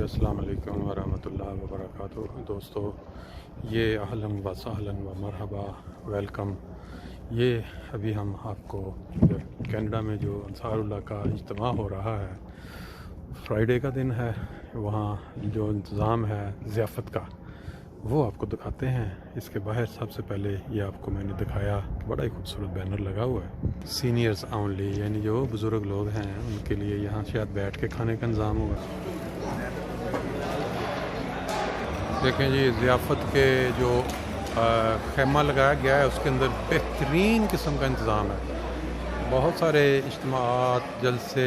अस्सलाम वालेकुम वरहमतुल्लाहि वबरकातुहू। दोस्तों, ये अहलन व सहलन व मरहबा वेलकम। ये अभी हम आपको कनाडा में जो अंसारुल्लाह का इज्तिमा हो रहा है, फ्राइडे का दिन है, वहाँ जो इंतज़ाम है ज़ियाफ़त का वो आपको दिखाते हैं। इसके बाहर सबसे पहले ये आपको मैंने दिखाया, बड़ा ही खूबसूरत बैनर लगा हुआ है, सीनियर्स ओनली, यानी जो बुज़ुर्ग लोग हैं उनके लिए यहाँ शायद बैठ के खाने का इंतज़ाम होगा। देखें जी, ज़ियाफ़त के जो खेमा लगाया गया है उसके अंदर बेहतरीन किस्म का इंतज़ाम है। बहुत सारे इज्तिमाआत, जलसे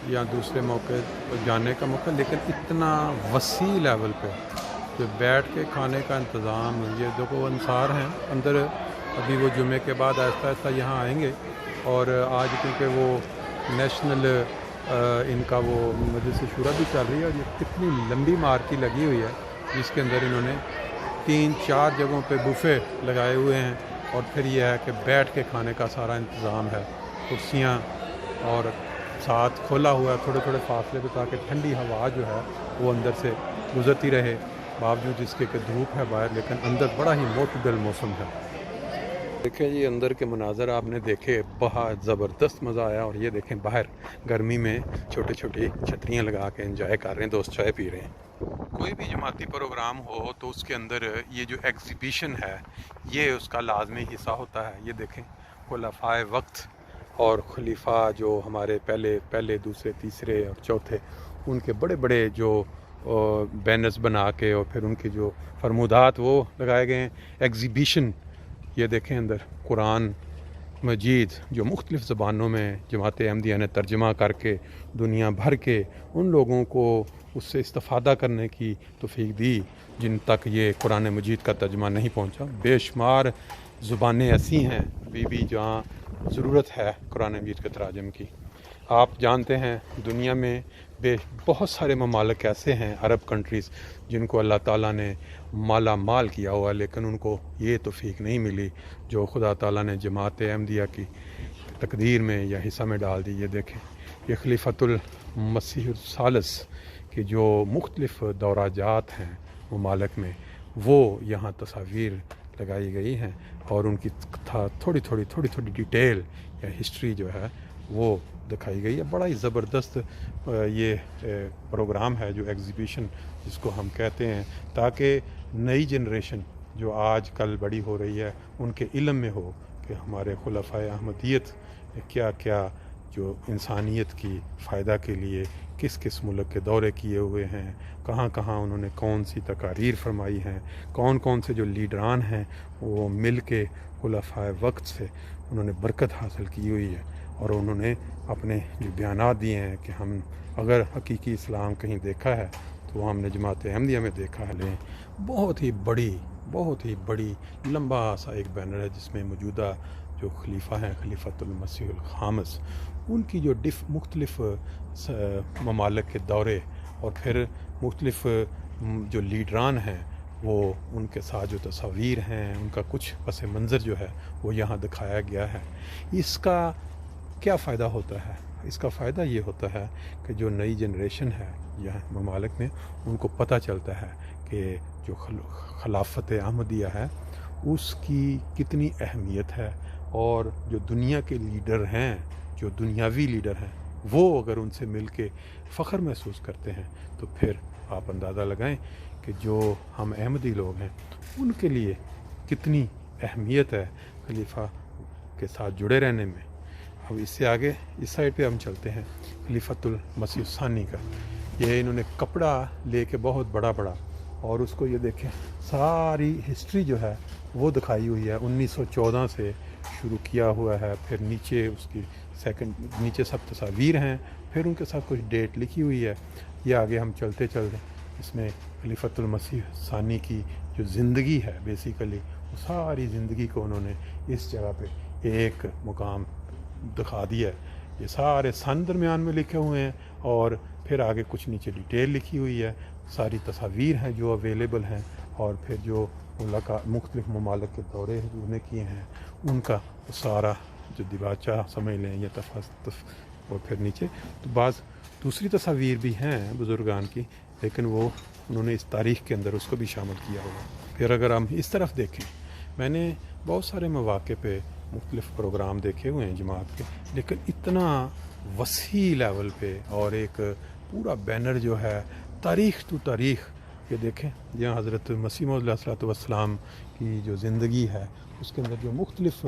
या दूसरे मौके पर जाने का मौका, लेकिन इतना वसी लेवल पे जो बैठ के खाने का इंतज़ाम। ये देखो अंसार हैं अंदर, अभी वो जुमे के बाद आहिस्ता आहिस्ता यहाँ आएंगे। और आज क्योंकि वो नेशनल इनका वो मजलिस शूरा भी चल रही है, और ये कितनी लंबी मार्की लगी हुई है जिसके अंदर इन्होंने 3-4 जगहों पे बुफ़े लगाए हुए हैं। और फिर यह है कि बैठ के खाने का सारा इंतज़ाम है, कुर्सियाँ और साथ खोला हुआ है थोड़े थोड़े फासले पे, ताकि ठंडी हवा जो है वो अंदर से गुजरती रहे, बावजूद इसके कि धूप है बाहर, लेकिन अंदर बड़ा ही मोतदल मौसम है। देखें जी, अंदर के मनाज़र आपने देखे, बहुत ज़बरदस्त मज़ा आया। और ये देखें बाहर गर्मी में छोटी छोटी छतरियाँ लगा के एंजॉय कर रहे हैं, दोस्त चाय पी रहे हैं। कोई भी जमाती प्रोग्राम हो तो उसके अंदर ये जो एग्ज़िबिशन है ये उसका लाजमी हिस्सा होता है। ये देखें, खुलफ़ाए वक्त और खलीफा जो हमारे पहले दूसरे तीसरे और चौथे, उनके बड़े बड़े जो बैनर्स बना के और फिर उनके जो फरमूदात वो लगाए गए हैं। एग्ज़िबिशन ये देखें, अंदर कुरान मजीद जो मुख्तलिफ़ ज़बानों में जमात अहमदिया ने तर्जमा करके दुनिया भर के उन लोगों को उससे इस्तिफ़ादा करने की तौफ़ीक दी जिन तक ये कुरान मजीद का तर्जमा नहीं पहुंचा। बेशुमार ज़ुबानें ऐसी हैं अभी भी जहाँ ज़रूरत है कुरान मजीद के तराजम की। आप जानते हैं दुनिया में बहुत सारे ममालिक ऐसे हैं, अरब कंट्रीज़, जिनको अल्लाह ताला ने माला माल किया हुआ, लेकिन उनको ये तौफ़ीक नहीं मिली जो खुदा ताला ने जमात अहमदिया की तकदीर में या हिस्सा में डाल दी। ये देखें, ये खलीफतुल मसीह सालिस की जो मुख्तलिफ़ दौराजात हैं ममालिक में, वो यहाँ तस्वीर लगाई गई हैं और उनकी थोड़ी थोड़ी डिटेल या हिस्ट्री जो है वो दिखाई गई है। बड़ा ही ज़बरदस्त ये प्रोग्राम है जो एग्ज़िबिशन जिसको हम कहते हैं, ताकि नई जनरेशन जो आज कल बड़ी हो रही है उनके इल्म में हो कि हमारे खुलफ़ाए अहमदियत क्या क्या जो इंसानियत की फ़ायदा के लिए किस किस मुल्क के दौरे किए हुए हैं, कहाँ कहाँ उन्होंने कौन सी तकारीर फरमाई हैं, कौन कौन से जो लीडरान हैं वो मिल के खुलफ़ाए वक्त से उन्होंने बरकत हासिल की हुई है। और उन्होंने अपने जो बयानात दिए हैं कि हम अगर हकीकी इस्लाम कहीं देखा है तो वो हमने जमात अहमदिया में देखा है। लें बहुत ही बड़ी लंबा सा एक बैनर है जिसमें मौजूदा जो खलीफा हैं खलीफतुल मसीहुल खामिस, उनकी जो मुख्तलिफ़ ममालिक के दौरे और फिर मुख्तलिफ़ जो लीडरान हैं वो उनके साथ जो तस्वीर हैं, उनका कुछ पस मंज़र जो है वो यहाँ दिखाया गया है। इसका क्या फ़ायदा होता है? इसका फ़ायदा ये होता है कि जो नई जनरेशन है यहाँ ममालिक में, उनको पता चलता है कि जो खिलाफत अहमदिया है उसकी कितनी अहमियत है। और जो दुनिया के लीडर हैं, जो दुनियावी लीडर हैं, वो अगर उनसे मिल के फ़ख्र महसूस करते हैं तो फिर आप अंदाज़ा लगाएं कि जो हम अहमदी लोग हैं उनके लिए कितनी अहमियत है खलीफा के साथ जुड़े रहने में। अब इससे आगे इस साइड पे हम चलते हैं खलीफतुल मसीह सानी का। ये इन्होंने कपड़ा लेके बहुत बड़ा और उसको ये देखें, सारी हिस्ट्री जो है वो दिखाई हुई है। 1914 से शुरू किया हुआ है, फिर नीचे उसकी नीचे सब तस्वीर हैं, फिर उनके साथ कुछ डेट लिखी हुई है। ये आगे हम चलते इसमें खलीफतुल मसीह सानी की जो ज़िंदगी है बेसिकली, वो सारी ज़िंदगी को उन्होंने इस जगह पे एक मुकाम दिखा दिया है। ये सारे सन दरमियान में लिखे हुए हैं और फिर आगे कुछ नीचे डिटेल लिखी हुई है, सारी तस्वीर हैं जो अवेलेबल हैं, और फिर जो मुख्तलिफ़ ममालिक के दौरे जो उन्हें किए हैं उनका सारा जो दिबाचा समझ लें या और फिर नीचे तो बाज़ दूसरी तस्वीर भी हैं बुज़ुर्गान की लेकिन वो उन्होंने इस तारीख़ के अंदर उसको भी शामिल किया होगा। फिर अगर हम इस तरफ देखें, मैंने बहुत सारे मौक़े पे मुख्तलिफ़ प्रोग्राम देखे हुए हैं जमात के, लेकिन इतना वसी लेवल पे और एक पूरा बैनर जो है तारीख़ टू तारीख़, ये देखें जहाँ हज़रत मसीह मौऊद अलैहिस्सलाम की जो ज़िंदगी है उसके अंदर जो मुख्तलिफ़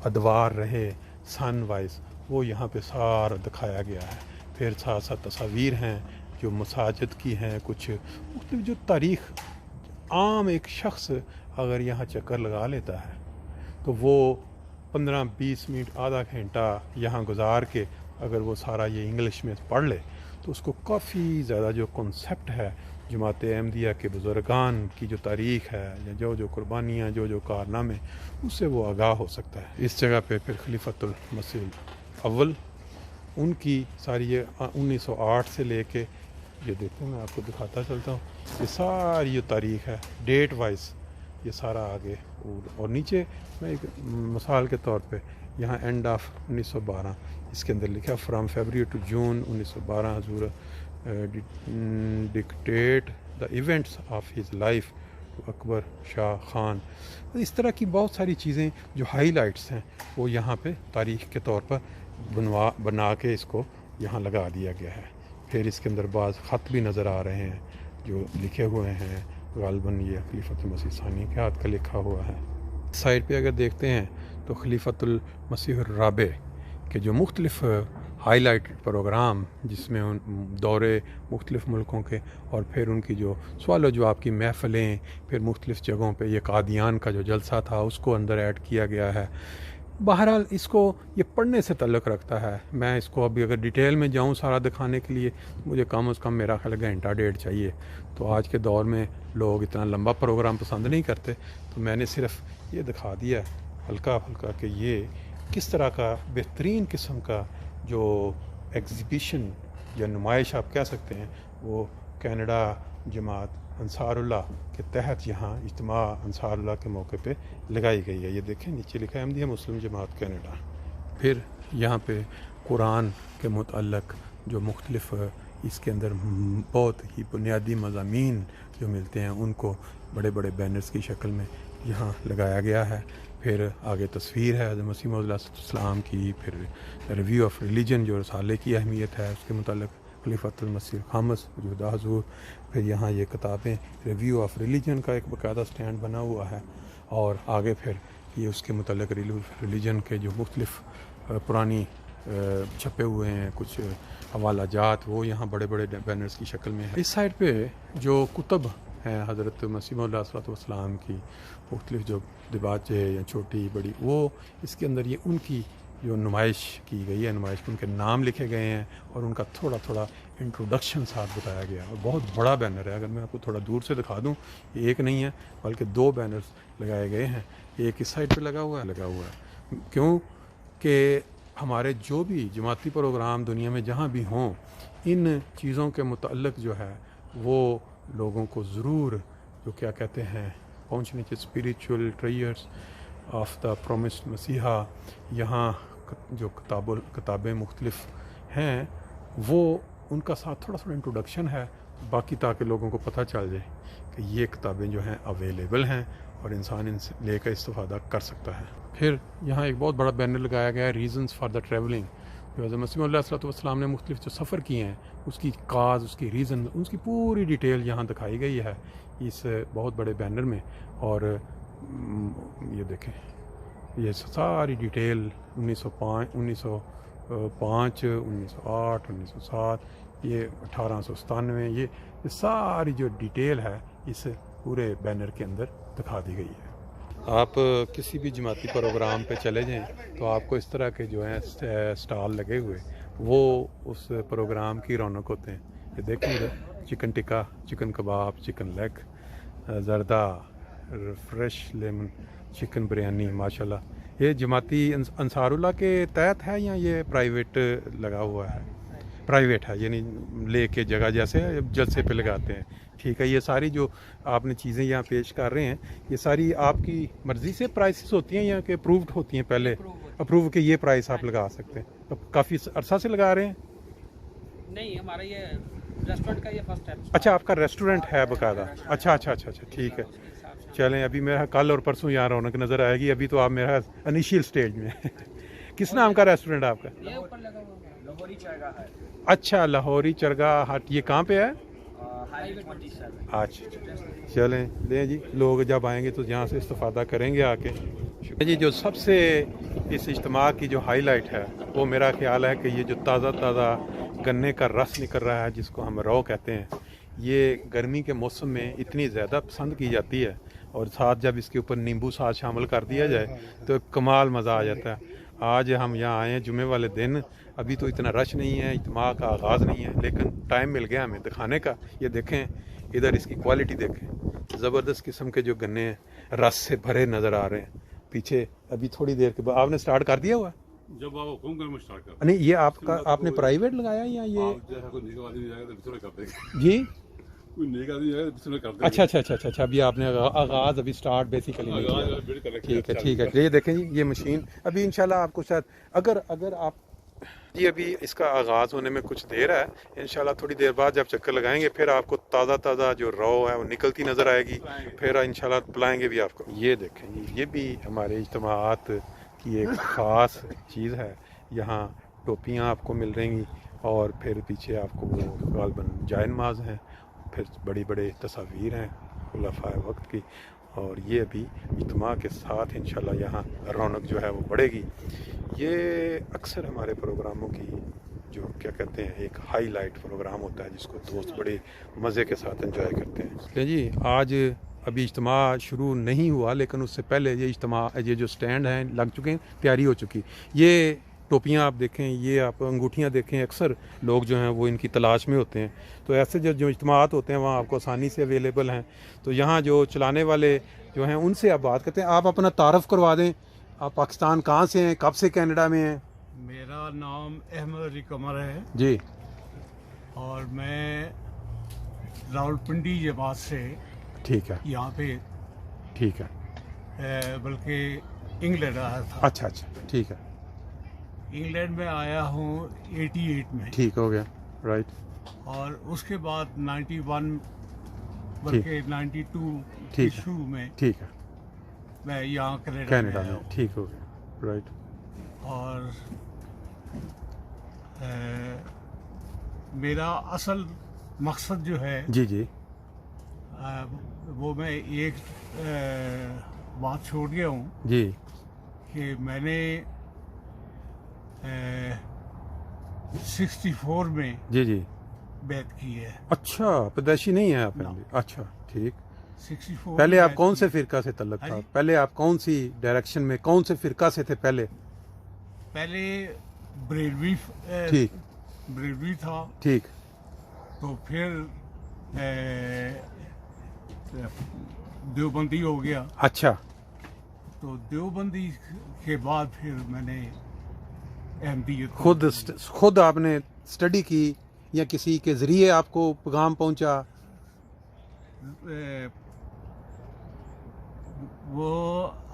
अदवार रहे सन वाइज, वो यहाँ पे सारा दिखाया गया है। फिर साथ साथ तस्वीर हैं जो मसाजिद की हैं, कुछ मुख्तलिफ़ जो तारीख़ आम एक शख्स अगर यहाँ चक्कर लगा लेता है तो वो 15-20 मिनट आधा घंटा यहाँ गुजार के अगर वो सारा ये इंग्लिश में पढ़ ले तो उसको काफ़ी ज़्यादा जो कॉन्सेप्ट है जमात अहमदिया के बुज़ुर्गान की जो तारीख़ है या जो जो कुर्बानियाँ जो जो कारनामे, उससे वो आगाह हो सकता है। इस जगह पे फिर खलीफतुल मसीह अव्वल उनकी सारी ये 1908 से लेके, ये देखते हैं मैं आपको दिखाता चलता हूँ, ये सारी जो तारीख़ है डेट वाइज ये सारा आगे और नीचे मैं एक मिसाल के तौर पे यहाँ एंड ऑफ 1912 इसके अंदर लिखा फ्राम फरवरी टू जून 1912 हजूर dictate the events of his life to Akbar Shah Khan. इस तरह की बहुत सारी चीज़ें जो हाईलाइट्स हैं वो यहाँ पे तारीख़ के तौर पर बना के इसको यहाँ लगा दिया गया है। फिर इसके अंदर बाज़ ख़त भी नज़र आ रहे हैं जो लिखे हुए हैं, गालिबन ये खलीफतुल मसीह सानी के हाथ का लिखा हुआ है। साइड पे अगर देखते हैं तो खलीफतुल मसीह राबे के जो मुख्तलिफ़ हाईलाइट प्रोग्राम जिसमें उन दौरे मुख्तलिफ़ मुल्कों के और फिर उनकी जो सवाल जवाब की महफ़िलें, फिर मुख्तलिफ़ जगहों पे ये कादियान का जो जलसा था उसको अंदर ऐड किया गया है। बहरहाल इसको ये पढ़ने से ताल्लुक़ रखता है। मैं इसको अभी अगर डिटेल में जाऊँ सारा दिखाने के लिए मुझे कम से कम मेरा ख्याल घंटा डेढ़ चाहिए। तो आज के दौर में लोग इतना लंबा प्रोग्राम पसंद नहीं करते, तो मैंने सिर्फ ये दिखा दिया हल्का फुल्का कि ये किस तरह का बेहतरीन किस्म का जो एग्ज़िबिशन या नुमाइश आप कह सकते हैं वो कनाडा जमात अंसारुल्लाह के तहत यहाँ इज्तिमा अंसारुल्लाह के मौके पे लगाई गई है। ये देखें नीचे लिखा है अहमदिया मुस्लिम जमात कनाडा। फिर यहाँ पे कुरान के मुतल्लक़ जो मुख्तलिफ़ इसके अंदर बहुत ही बुनियादी मज़ामीन जो मिलते हैं उनको बड़े बड़े बैनर्स की शक्ल में यहाँ लगाया गया है। फिर आगे तस्वीर है हज़रत मसीह मौऊद अलैहिस्सलाम की, फिर रिव्यू ऑफ रिलीजन जो रसाले की अहमियत है उसके मुतल्लिक़ खलीफतुल मसीह खामस मौजूदा हुज़ूर। फिर यहाँ ये किताबें रिव्यू ऑफ रिलीजन का एक बाकायदा स्टैंड बना हुआ है और आगे फिर ये उसके मुतल्लिक़ रिलीजन के जो मुख्तलिफ़ पुरानी छपे हुए हैं कुछ हवाला जात वो यहाँ बड़े बड़े बैनर्स की शक्ल में है। इस साइड पे जो कुतुब हैं हज़रत मसीह मौऊद अलैहिस्सलाम की मुख्तलिफ़ जो दिबाचे या छोटी बड़ी, वो इसके अंदर ये उनकी जो नुमाइश की गई है, नुमाइश के उनके नाम लिखे गए हैं और उनका थोड़ा थोड़ा इंट्रोडक्शन साथ बताया गया है। और बहुत बड़ा बैनर है, अगर मैं आपको थोड़ा दूर से दिखा दूं, ये एक नहीं है बल्कि 2 बैनर्स लगाए गए हैं। एक इस साइड पे लगा हुआ है क्योंकि हमारे जो भी जमाती प्रोग्राम दुनिया में जहाँ भी हों, इन चीज़ों के मुतल्लिक़ जो है वो लोगों को ज़रूर जो क्या कहते हैं पहुँचने चाहिए। Spiritual treasures of the promised मसीहा, यहाँ जो किताबें मुख्तलिफ़ हैं वो उनका साथ थोड़ा थोड़ा इंट्रोडक्शन है बाकी, ताकि लोगों को पता चल जाए कि ये किताबें जो हैं अवेलेबल हैं और इंसान इनसे लेकर इस्तेफ़ादा कर सकता है। फिर यहाँ एक बहुत बड़ा बैनर लगाया गया है रीज़न्स फॉर द ट्रैवलिंग, जो हज़रत मसीह मौऊद अलैहिस्सलाम ने मुख्तलिफ़ जो सफ़र किए हैं उसकी काज, उसकी रीज़न, उसकी पूरी डिटेल यहाँ दिखाई गई है इस बहुत बड़े बैनर में। और ये देखें ये सारी डिटेल 1905, 1908, 1907, ये 1897, ये सारी जो डिटेल है इस पूरे बैनर के अंदर दिखा दी गई है। आप किसी भी जमाती प्रोग्राम पे चले जाएं तो आपको इस तरह के जो हैं स्टॉल लगे हुए वो उस प्रोग्राम की रौनक होते हैं। ये देखेंगे chicken tikka, chicken kebab, chicken leg, zarda, fresh lemon, chicken biryani, माशाल्लाह। ये जमाती अंसारुल्लाह के तहत है या ये प्राइवेट लगा हुआ है? प्राइवेट है, यानी लेके जगह जैसे जलसे पे लगाते हैं। ठीक है, ये सारी जो आपने चीज़ें यहाँ पेश कर रहे हैं ये सारी आपकी मर्ज़ी से प्राइसेस होती हैं या कि अप्रूव्ड होती हैं? पहले अप्रूव के ये प्राइस आप लगा सकते हैं। तो काफ़ी अरसा से लगा रहे हैं? नहीं, हमारा ये रेस्टोरेंट का ये फर्स्ट है। अच्छा, आपका रेस्टोरेंट है बकायदा? अच्छा अच्छा अच्छा अच्छा, ठीक है। चलें, अभी मेरा कल और परसों यहाँ रौनक नज़र आएगी, अभी तो आप मेरा इनिशियल स्टेज में किस नाम का रेस्टोरेंट है आपका? ये ऊपर लगा हुआ है लाहौरी चरगाह है। अच्छा, लाहौरी चरगाह हाट, ये कहाँ पे है? हाईवे 27। अच्छा, चलें लें जी, लोग जब आएंगे तो यहाँ से इस्तेफादा करेंगे आके। जी, जो सबसे इस इज्तिमा की जो हाईलाइट है वो मेरा ख्याल है कि ये जो ताज़ा ताज़ा गन्ने का रस निकल रहा है, जिसको हम रौ कहते हैं, ये गर्मी के मौसम में इतनी ज़्यादा पसंद की जाती है, और साथ जब इसके ऊपर नींबू साथ शामिल कर दिया जाए तो कमाल मज़ा आ जाता है। आज हम यहाँ आए हैं जुमे वाले दिन, अभी तो इतना रश नहीं है, इज्तिमा का आगाज़ नहीं है, लेकिन टाइम मिल गया हमें दिखाने का। ये देखें इधर, इसकी क्वालिटी देखें, ज़बरदस्त किस्म के जो गन्ने रस से भरे नज़र आ रहे हैं पीछे। अभी थोड़ी देर के बाद आपने स्टार्ट कर दिया हुआ? जब आप हुक्म करें मैं स्टार्ट करता नहीं, ये आपका आपने प्राइवेट लगाया या ये? हूं। जैसा कोई नेक आदमी जाएगा तो बिस्मिल्लाह कर देगा। जी, कोई नेक आदमी जाएगा तो बिस्मिल्लाह कर देगा। अच्छा अच्छा अच्छा अच्छा, अभी आपने आगाज़ अभी स्टार्ट बेसिकली नहीं किया। ठीक है ठीक है, ये देखें जी, ये मशीन अभी इंशाल्लाह आपको शायद अगर आप जी, अभी इसका आगाज़ होने में कुछ देर है, इंशाल्लाह थोड़ी देर बाद जब चक्कर लगाएंगे फिर आपको ताज़ा ताज़ा जो रौ है वो निकलती नज़र आएगी, फिर इंशाल्लाह बुलाएंगे भी आपको। ये देखें जी, ये भी हमारे इज्तिमाआत की एक ख़ास चीज़ है। यहाँ टोपियाँ आपको मिल रही, और फिर पीछे आपको वो गालबन जाए नमाज हैं, फिर बड़ी बड़े तस्वीर हैं खुलफ़ाए वक्त की, और ये अभी इज्तिमा के साथ इंशाल्लाह यहाँ रौनक जो है वो बढ़ेगी। ये अक्सर हमारे प्रोग्रामों की जो क्या कहते हैं एक हाईलाइट प्रोग्राम होता है, जिसको दोस्त बड़े मज़े के साथ एंजॉय करते हैं। जी, आज अभी इज्तिमा शुरू नहीं हुआ, लेकिन उससे पहले ये जो स्टैंड हैं लग चुके हैं, तैयारी हो चुकी। ये टोपियाँ आप देखें, ये आप अंगूठियाँ देखें, अक्सर लोग जो हैं वो इनकी तलाश में होते हैं, तो ऐसे जो इज्तिमाआत होते हैं वहाँ आपको आसानी से अवेलेबल हैं। तो यहाँ जो चलाने वाले जो हैं उनसे आप बात करते हैं। आप अपना तारफ़ करवा दें, आप पाकिस्तान कहाँ से हैं, कब से कनाडा में हैं? मेरा नाम अहमद अली कमर है जी, और मैं रावलपिंडी जमात से ठीक है यहाँ पे ठीक है। बल्कि इंग्लैंड आया था। अच्छा अच्छा, ठीक है, इंग्लैंड में आया हूँ 88 में, ठीक हो गया, राइट। और उसके बाद 91 बल्कि 92 के ठीक है। शुरू में ठीक है, मैं यहाँ कनाडा में कनाडा आया में, हूँ। ठीक हो गया, राइट। और मेरा असल मकसद जो है जी जी, वो मैं एक बात छोड़ गया हूँ जी कि मैंने 64 में जी जी। बैत की है। अच्छा, पैदाइशी नहीं है आप? ना। अच्छा, ठीक। 64 पहले में आप बैत कौन की से है। फिरका से तल्लुक़ था? हाँ जी। पहले आप कौन सी डायरेक्शन में, कौन से फिरका से थे पहले? पहले ब्रेलवी ठीक ब्रेलवी था, ठीक, तो फिर देवबंदी हो गया। अच्छा तो देवबंदी के बाद फिर मैंने अहमदियत खुद आपने स्टडी की या किसी के ज़रिए आपको पैगाम पहुंचा? वो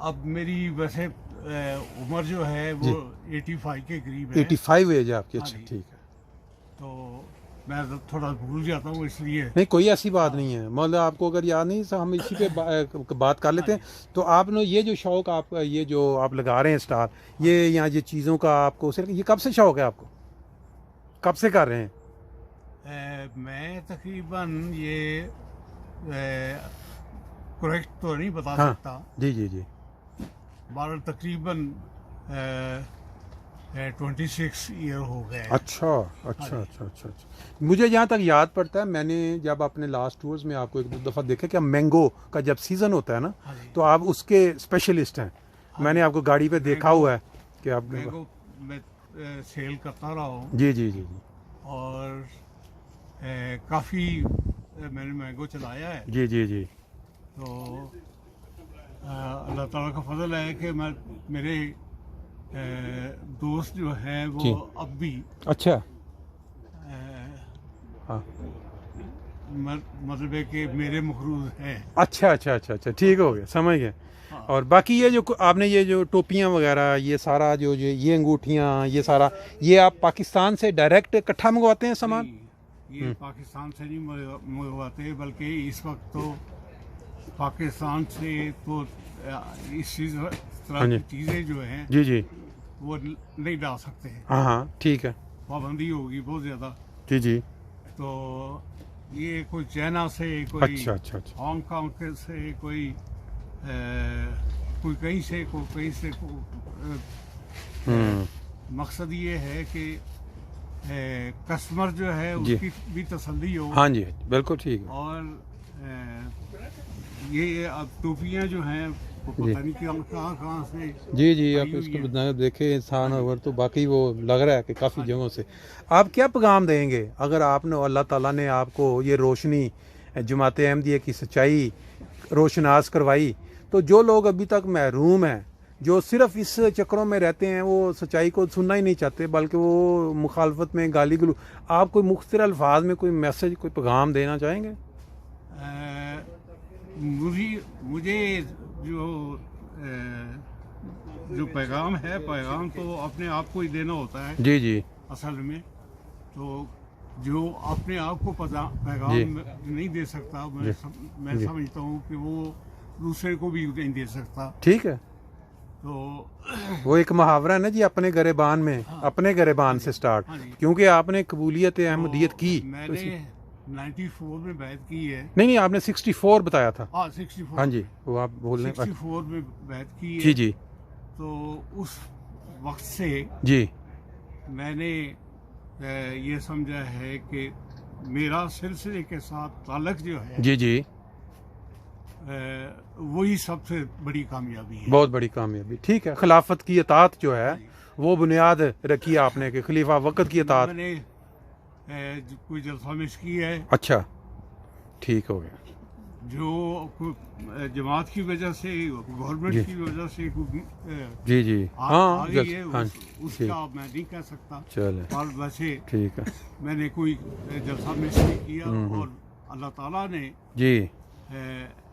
अब मेरी वैसे उम्र जो है वो 85 के करीब है। 85 एज है आपकी? हाँ अच्छा, जी। ठीक है। तो मैं तो थोड़ा भूल जाता हूँ, इसलिए नहीं, कोई ऐसी बात नहीं है, मतलब आपको अगर याद नहीं तो हम इसी पे बात कर लेते हैं। तो आपने ये जो शौक़ आपका, ये जो आप लगा रहे हैं स्टार, ये यहाँ ये चीज़ों का आपको ये कब से शौक़ है आपको, कब से कर रहे हैं? मैं तकरीबन ये करेक्ट तो नहीं बता हाँ, सकता, जी जी जी, बारह तकरीबन 26 ईयर हो गए। अच्छा अच्छा अच्छा अच्छा अच्छा। मुझे जहाँ तक याद पड़ता है, मैंने जब अपने लास्ट टूर्स में आपको एक दो दफ़ा देखा कि मैंगो का जब सीज़न होता है ना, हाँ जी। तो आप उसके स्पेशलिस्ट हैं। मैंने आपको गाड़ी पे देखा हुआ है कि आप मैंगो मैं सेल करता रहा हूँ, जी जी जी जी और काफ़ी मैंने मैंगो चलाया है। जी जी जी, तो अल्लाह ताला का फजल है कि मेरे दोस्त जो हैं वो जी। अब भी अच्छा, हाँ, मतलब है कि मेरे मखरूज हैं। अच्छा अच्छा अच्छा अच्छा, ठीक हो गया, समझ गए। हाँ। और बाकी ये जो आपने ये जो टोपियाँ वगैरह, ये सारा जो ये अंगूठियाँ, ये सारा ये आप पाकिस्तान से डायरेक्ट इकट्ठा मंगवाते हैं सामान? ये पाकिस्तान से नहीं मंगवाते, बल्कि इस वक्त तो पाकिस्तान से तो इस हाँ तरह जी। की चीज़ें जो हैं जी जी। वो नहीं डाल सकते हैं, हाँ हाँ ठीक है। पाबंदी होगी बहुत ज़्यादा। जी जी। तो ये कोई चाइना से, कोई अच्छा अच्छा अच्छा। हांगकांग से, कोई कहीं से, कोई कहीं से मकसद ये है कि कस्टमर जो है जी। उसकी भी तसल्ली हो। हाँ जी बिल्कुल ठीक है। और ये अब टोपियाँ जो हैं वो पता नहीं कहाँ कहाँ से जी जी, आप आई हुई इसको है। बताएं, देखे इंसान अगर तो बाकी वो लग रहा है कि काफ़ी जगहों से। आप क्या पैगाम देंगे अगर आपने, अल्लाह ताला ने आपको ये रोशनी जमात अहमदिया की सच्चाई रोशनास करवाई, तो जो लोग अभी तक महरूम हैं, जो सिर्फ इस चक्रों में रहते हैं, वो सच्चाई को सुनना ही नहीं चाहते, बल्कि वो मुखालफत में गाली गलू, आप कोई मुख्तलिफ अल्फाज में कोई मैसेज, कोई पैगाम देना चाहेंगे? मुझे जो पैगाम है, पैगाम तो अपने आप को ही देना होता है जी जी। असल में। तो जो अपने आप को जी। पैगाम नहीं दे सकता, मैं जी। समझता हूँ कि वो दूसरे को भी नहीं दे सकता। ठीक है। तो वो एक मुहावरा है ना जी, अपने गरेबान में, अपने गरेबान से स्टार्ट, हाँ जी। क्योंकि आपने कबूलियत अहमदियत की। मैंने 94 में बैत की है। नहीं नहीं, आपने 64 बताया था। 64। हाँ जी, वो आप बोल रहे हैं। 64 में बैत की है। जी जी तो उस वक्त से जी मैंने ये समझा है कि मेरा सिलसिले के साथ ताल्लुक जो है, जी जी, वही सबसे बड़ी कामयाबी है। बहुत बड़ी कामयाबी। ठीक है, खिलाफत की इताअत जो है वो बुनियाद रखी आपने कि खलीफा वक्त की इताअत। मैंने कोई जलसा मिस की है अच्छा, ठीक हो गया। जो जमात की वजह से, गवर्नमेंट की वजह से जी जी। हाँ आ गई है, हाँ उसका मैं नहीं कह सकता। चले और वैसे ठीक है मैंने कोई जलसा मिस नहीं किया, और अल्लाह ताला ने जी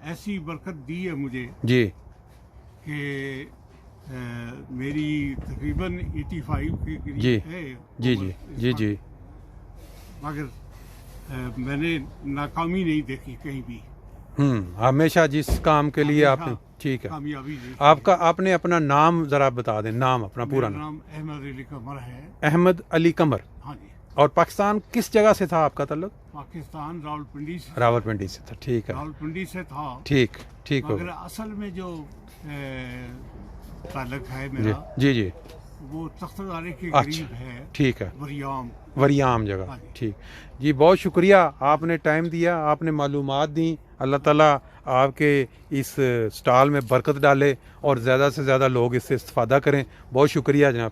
ऐसी बरकत दी है मुझे जी कि मेरी तकरीबन 85 के जी करीब है जी उम्र जी इस जी वक्त। जी। मगर मैंने नाकामी नहीं देखी कहीं भी, हमेशा जिस काम के लिए हमेशा आपने, ठीक है। कामयाबी देखी। आपका, आपने अपना नाम जरा बता दें, नाम अपना पूरा मेरा नाम। नाम अहमद अली कमर है। अहमद अली कमर। हाँ जी। और पाकिस्तान किस जगह से था आपका ताल्लुक? पाकिस्तान रावलपिंडी से, रावलपिंडी से था। ठीक है, रावलपिंडी से था। ठीक ठीक हो मगर गया। असल में जो ताल्लुक है जी मेरा, जी जी। वो तख्तदारे के अच्छा, करीब है, ठीक है, वरियाम। वरियाम जगह। हाँ जी। ठीक जी, बहुत शुक्रिया, आपने टाइम दिया, आपने मालूमात दी। अल्लाह ताला आपके इस स्टॉल में बरकत डाले और ज़्यादा से ज़्यादा लोग इससे इस्तेफादा करें। बहुत शुक्रिया जनाब।